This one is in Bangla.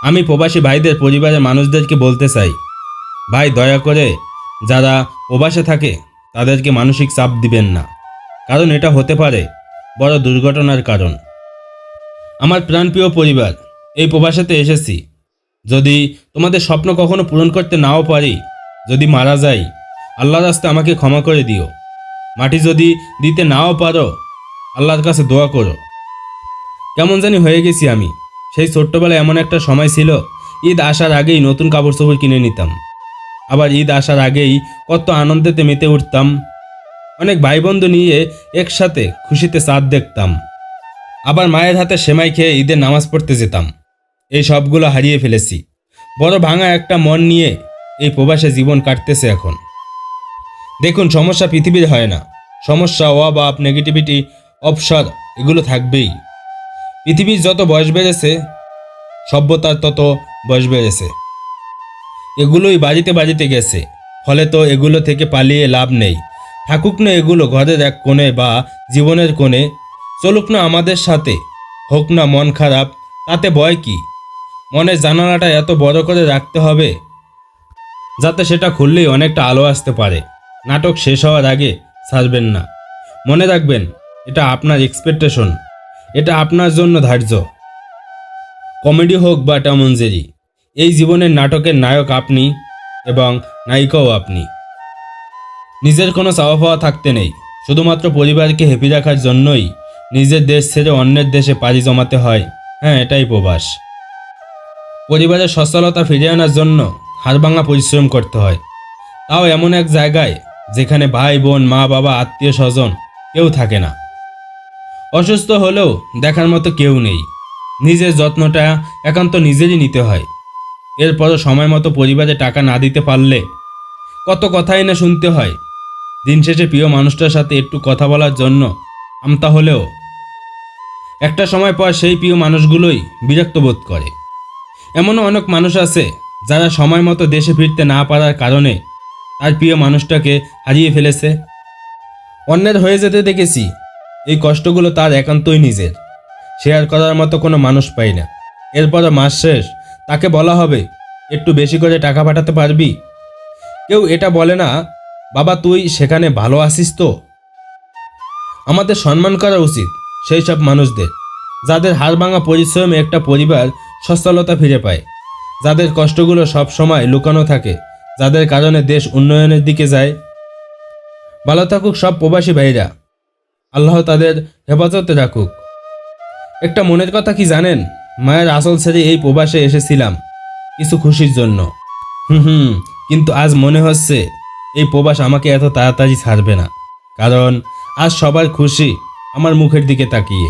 আমি প্রবাসী ভাইদের পরিবারের মানুষদেরকে বলতে চাই, ভাই দয়া করে যারা প্রবাসে থাকে তাদেরকে মানসিক চাপ দিবেন না, কারণ এটা হতে পারে বড় দুর্ঘটনার কারণ। আমার প্রাণপ্রিয় পরিবার, এই প্রবাসেতে এসেছি। যদি তোমাদের স্বপ্ন কখনো পূরণ করতে নাও পারি, যদি মারা যাই, আল্লাহর রাস্তায় আমাকে ক্ষমা করে দিও। মাটি যদি দিতে নাও পারো, আল্লাহর কাছে দোয়া করো। কেমন জানি হয়ে গেছি আমি। সেই ছোট্টবেলায় এমন একটা সময় ছিল, ঈদ আসার আগেই নতুন কাপড় চোপড় কিনে নিতাম। আবার ঈদ আসার আগেই কত আনন্দেতে মেতে উঠতাম। অনেক ভাই বন্ধু নিয়ে একসাথে খুশিতে চাঁদ দেখতাম। আবার মায়ের হাতে সেমাই খেয়ে ঈদের নামাজ পড়তে যেতাম। এই সবগুলো হারিয়ে ফেলেছি। বড় ভাঙা একটা মন নিয়ে এই প্রবাসে জীবন কাটতেছে এখন। দেখুন, সমস্যা পৃথিবীর হয় না। সমস্যা, অভাব, নেগেটিভিটি, অবসর এগুলো থাকবেই। পৃথিবীর যত বয়স বেড়েছে, সভ্যতার তত বয়স বেড়েছে। এগুলোই বাড়িতে বাড়িতে গেছে। ফলে তো এগুলো থেকে পালিয়ে লাভ নেই। থাকুক না এগুলো ঘরের এক কোণে বা জীবনের কোণে, চলুক না আমাদের সাথে। হোক না মন খারাপ, তাতে ভয় কি? মনের জানালাটা এত বড় করে রাখতে হবে যাতে সেটা খুললেই অনেকটা আলো আসতে পারে। নাটক শেষ হওয়ার আগে ছাড়বেন না। মনে রাখবেন, এটা আপনার এক্সপেকটেশন, এটা আপনার জন্য ধার্য। কমেডি হোক বা টম অ্যান্ড জেরি, এই জীবনের নাটকের নায়ক আপনি এবং নায়িকাও আপনি। নিজের কোনো চাওয়া পাওয়া থাকতে নেই। শুধুমাত্র পরিবারকে হ্যাপি রাখার জন্যই নিজের দেশ ছেড়ে অন্যের দেশে পাড়ি জমাতে হয়। হ্যাঁ, এটাই প্রবাস। পরিবারের সচ্ছলতা ফিরিয়ে আনার জন্য হাড়ভাঙা পরিশ্রম করতে হয়, তাও এমন এক জায়গায় যেখানে ভাই বোন, মা বাবা, আত্মীয় স্বজন কেউ থাকে না। অসুস্থ হলেও দেখার মতো কেউ নেই। নিজের যত্নটা একান্ত নিজেরই নিতে হয়। এরপরও সময় মতো পরিবারে টাকা না দিতে পারলে কত কথাই না শুনতে হয়। দিন শেষে প্রিয় মানুষটার সাথে একটু কথা বলার জন্য আমতা হলেও একটা সময় পর সেই প্রিয় মানুষগুলোই বিরক্ত বোধ করে। এমনও অনেক মানুষ আছে যারা সময় মতো দেশে ফিরতে না পারার কারণে তার প্রিয় মানুষটাকে হারিয়ে ফেলেছে। অন্যের হয়ে যেতে দেখেছি। এই কষ্টগুলো তার একান্তই নিজের। শেয়ার করার মতো কোনো মানুষ পাই না। এরপরও মাস শেষ, তাকে বলা হবে একটু বেশি করে টাকা পাঠাতে পারবি। কেউ এটা বলে না, বাবা তুই সেখানে ভালো আছিস তো? আমাদের সম্মান করা উচিত সেই সব মানুষদের, যাদের হাড়ভাঙা পরিশ্রমে একটা পরিবার সচ্ছলতা ফিরে পায়, যাদের কষ্টগুলো সব সময় লুকানো থাকে, যাদের কারণে দেশ উন্নয়নের দিকে যায়। ভালো থাকুক সব প্রবাসী ভাইরা। আল্লাহ তাদের হেফাজতে রাখুক। একটা মনের কথা কি জানেন? মায়ের আসল ছেড়ে এই প্রবাসে এসেছিলাম কিছু খুশির জন্য। কিন্তু আজ মনে হচ্ছে এই প্রবাস আমাকে এত তাড়াতাড়ি ছাড়বে না, কারণ আজ সবার খুশি আমার মুখের দিকে তাকিয়ে।